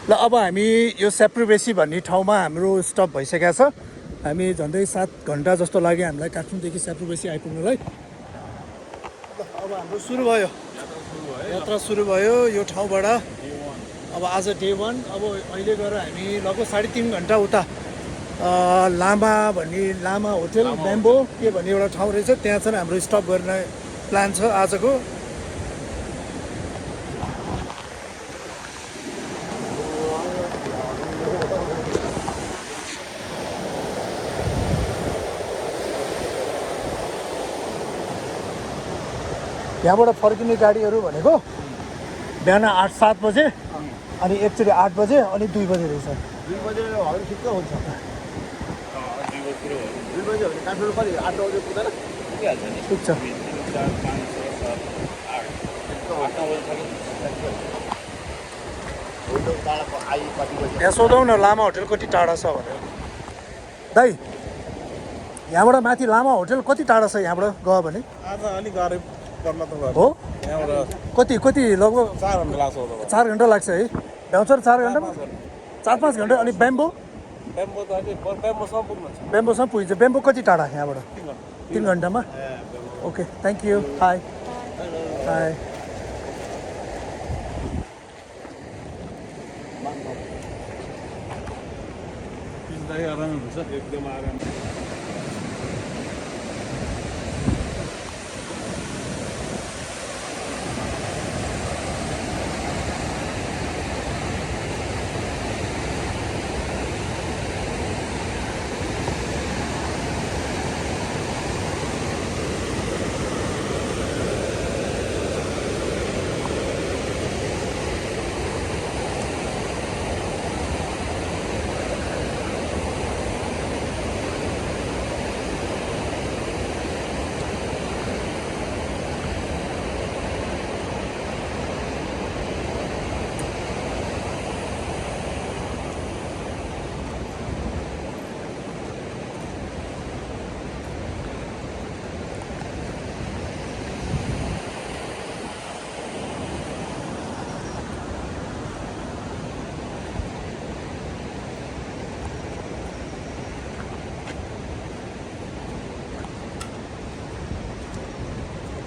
ल अब हामी यो सेप्रुबेसी भन्ने ठाउँमा हाम्रो स्टप भइसकेको छ। हामी झन्डै 7 घन्टा जस्तो लाग्यो हामीलाई काठमाडौँदेखि सेप्रुबेसी आइपुग्नलाई। अब हाम्रो सुरु भयो, यात्रा सुरु भयो यो ठाउँबाट। अब आज डे 1। अब अहिले गएर हामी लगभग 3.5 घन्टा उता लामा होटेल ब्याम्बो के भन्ने एउटा ठाउँ रहेछ, त्यहाँ चाहिँ हाम्रो स्टप गर्ने प्लान छ आजको। यहाँबाट फर्किने गाडीहरू भनेको बिहान 8-7 बजे, अनि एकचोटि 8 बजे, अनि 2 बजे रहेछ। 2 बजे भयो ठिक्क हुन्छ। 2 बजे हो भने काठमाडौँ कति 8 बजे पुग्दैन? पुगिहाल्छ नि। पुग्छ। 4, 5, 6, 8 यहाँ सोधौँ न लामा होटेल कति टाढा छ भनेर। दाइ, यहाँबाट माथि लामा होटेल कति टाढा छ यहाँबाट गयो भने? आज अलिक गाह्रो पर्न त हो, यहाँबाट कति लगभग 4 घन्टा लाग्छ होला। 4 घन्टा लाग्छ है? भ्याउँछ 4 घन्टामा? 4-5 घन्टा। अनि ब्याम्बो ब्याम्बो त अहिले ब्याम्बोसम्म पुग्नु छ। ब्याम्बोसम्म पुगिन्छ। ब्याम्बो कति टाढा यहाँबाट? 3 घन्टामा। Okay, thank you. High high. आराम हुन्छ, एकदम आराम।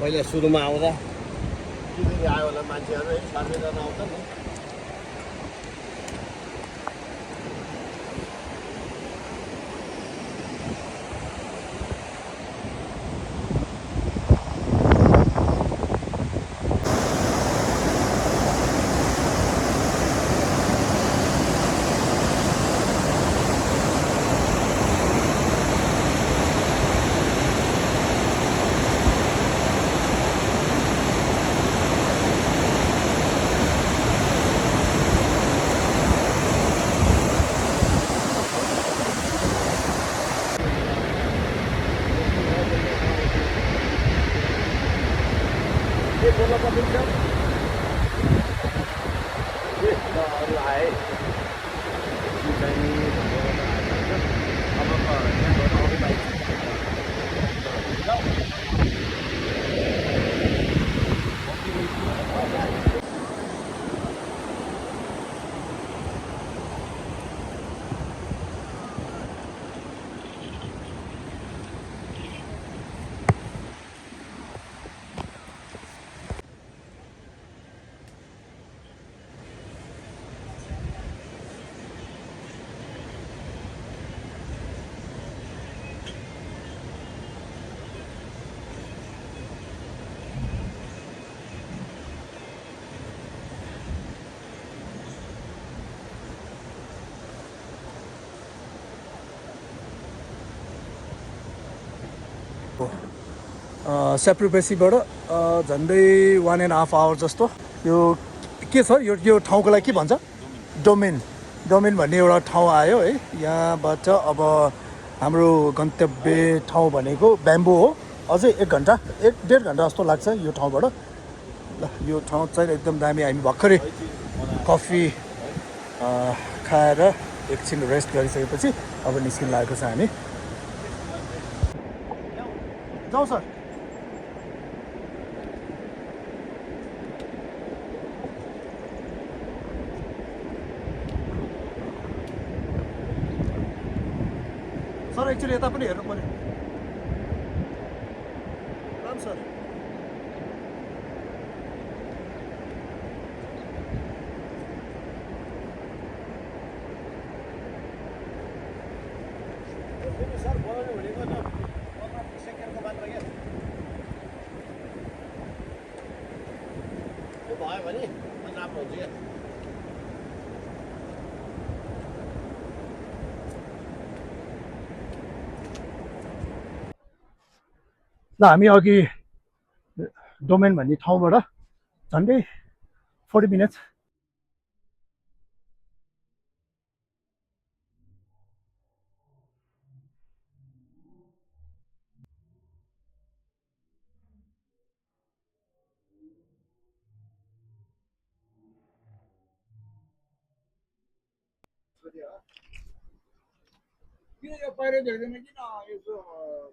पहिले सुरुमा आउँदा किनेर आयो होला मान्छेहरू, 7-8जना आउँछ नि। सेप्रुबेसीबाट झन्डै 1.5 आवर जस्तो। यो के छ यो ठाउँको लागि के भन्छ? डोमेन भन्ने एउटा ठाउँ आयो है। यहाँबाट अब हाम्रो गन्तव्य ठाउँ भनेको ब्याम्बो हो। अझै 1.5 घन्टा जस्तो लाग्छ यो ठाउँबाट। ल, यो ठाउँ चाहिँ एकदम दामी। हामी भर्खरै कफी खाएर एकछिन रेस्ट गरिसकेपछि अब निस्किन लागेको छ हामी। जाउँ सर। सर एकचोटि यता पनि हेर्नु पर्यो राम सर सर बोलाउनु भनेको त 15 सेकेन्डको मात्र क्या त्यो भयो भने राम्रो हुन्छ क्या ल हामी अघि डोमेन भन्ने ठाउँबाट झन्डै 40 मिनट्स किन यो पहिरो देख्दैन किन यसो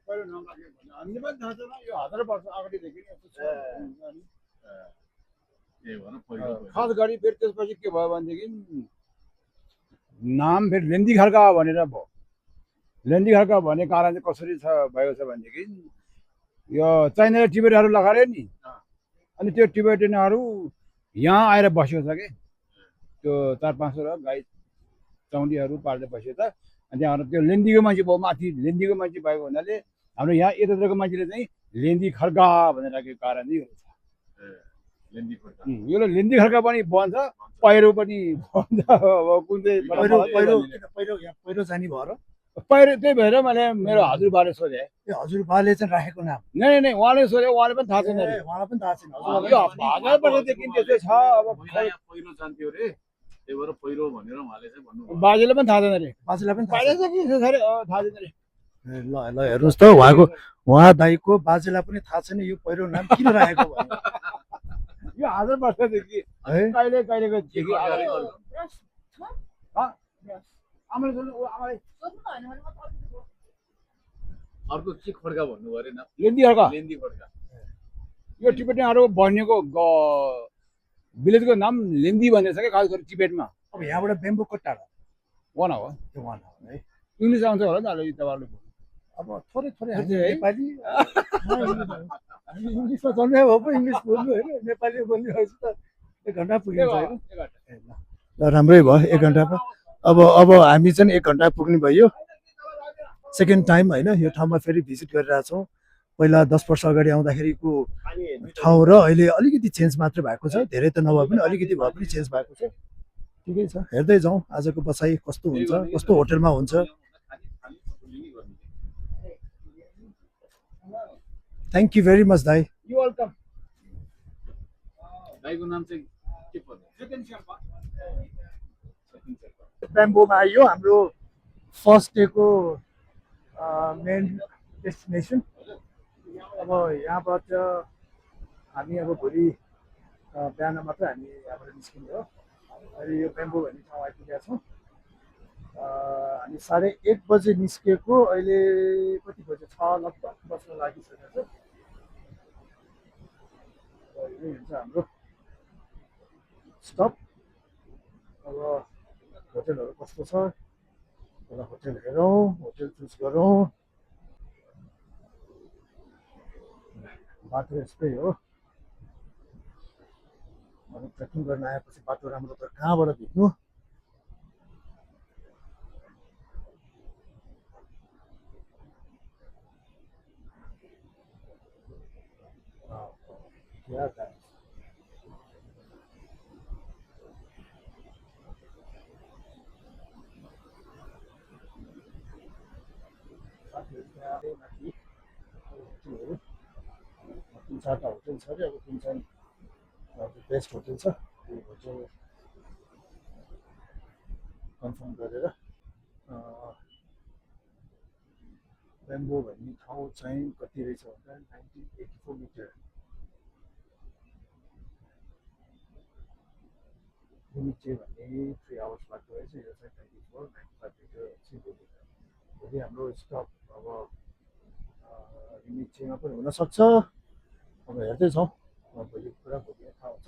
पहिरो नलाग्यो भने हामीले पनि थाहा छैन यो 1000 वर्ष अगाडिदेखि नै यस्तो छ खास गरी फेरि त्यसपछि के भयो भनेदेखि नाम फेरि लेन्दी खड्का भनेर भयो लेन्दी खड्का भन्ने कारण चाहिँ कसरी छ भएको छ भनेदेखि यो चाइनाले टिबेटहरू लगाएर नि अनि त्यो टिबेटनहरू यहाँ आएर बसेको छ कि त्यो 400-500 गाई चौँडीहरू पालेर बसेको छ अनि त्यहाँबाट त्यो लेन्दीको मान्छे भयो माथि लेन्दीको मान्छे भएको हुनाले हाम्रो यहाँ यतातिरको मान्छेले चाहिँ लेन्दी खड्का भनेर राखेको कारण चाहिँ यो छ यो लेन्दी खड्का पनि बन्छ पहिरो पनि बन्छ अब कुन चाहिँ पहिरो जाने भएर पहिरो त्यही भएर मैले मेरो हजुरबाले सोधेँ ए हजुरबाले चाहिँ राखेको नाम नै नै उहाँले सोधे उहाँले पनि थाहा छैन उहाँलाई पनि थाहा छैन यो 1000 वर्षदेखि त्यस्तै छ अब पहिरो जान्थ्यो रे त्यही भएर पहिरो भनेर उहाँले चाहिँ भन्नुभयो बाजेले पनि थाहा छैन रे बाजेलाई पनि थाहा बाजे चाहिँ के छ अरे थाहा छैन रे छैन। ल ल हेर्नुहोस् त उहाँ दाईको बाजेलाई पनि थाहा छैन यो पहिरो नाम किन राखेको भन्ने यो 1000 वर्षदेखि है कहिले कहिलेको थियो कि आमाले सोध्नु आमाले अर्को के खड्का भन्नुभयो अरे न लेन्दी खड्का लेन्दी खड्का यो टिबेटनहरू बन्नेको भिलेजको नाम लेन्दी भन्ने छ क्या खास गरी टिबेटमा अब यहाँबाट बेम्बो कट्टाडा वान हो त्यो वान हो है इङ्ग्लिस आउँछ होला नि अहिले तपाईँहरूले अब थोरै थोरै हामी है? नेपाली हामी इङ्ग्लिसमा जन्मे भए पो इङ्ग्लिस बोल्नु होइन नेपाली बोल्ने भएपछि त 1 घन्टा पुगिन्छ होइन ल राम्रै भयो 1 घन्टामा अब हामी चाहिँ 1 घन्टा पुग्ने भयो सेकेन्ड टाइम होइन यो ठाउँमा फेरि भिजिट गरिरहेछौँ पहिला 10 वर्ष अगाडि आउँदाखेरिको ठाउँ र अहिले अलिकति चेन्ज मात्र भएको छ धेरै त नभए पनि अलिकति भए पनि चेन्ज भएको छ ठिकै छ हेर्दै जाउँ आजको बसाइ कस्तो हुन्छ कस्तो होटलमा हुन्छ थ्याङ्क यू भेरी मच दाई यु वेलकम दाइको नाम चाहिँ के पर्यो ब्याम्बोमा आइयो हाम्रो फर्स्ट डेको मेन डेस्टिनेसन अब यहाँबाट हामी अब भोलि बिहान मात्र हामी यहाँबाट निस्किने हो अहिले यो ब्याम्बो भन्ने ठाउँ आइपुगेका छौँ हामी 1:30 बजे निस्केको अहिले कति बजे 6 लगभग बस्न लागिसकेको छ यही हुन्छ हाम्रो स्टप अब होटलहरू कस्तो छ एउटा होटल हेरौँ होटल चुज गरौँ बाटो यस्तै हो अब ट्रेकिङ गर्न आएपछि बाटो राम्रो त कहाँबाट भेट्नु तिन चारवटा होटल छ अरे अब कुन चाहिँ बेस्ट होटल छ त्यो होटल कन्फर्म गरेर ब्याम्बो भन्ने ठाउँ चाहिँ कति रहेछ भन्दा 1984 मिटर युनिचे भन्ने 3 आवर्स लाग्दो रहेछ यो चाहिँ 94-95 मिटर चाहिँ भोलि हाम्रो स्टप अब युनिचेमा पनि हुनसक्छ अब हेर्दैछौँ भोलि कुरा भोलि थाहा हुन्छ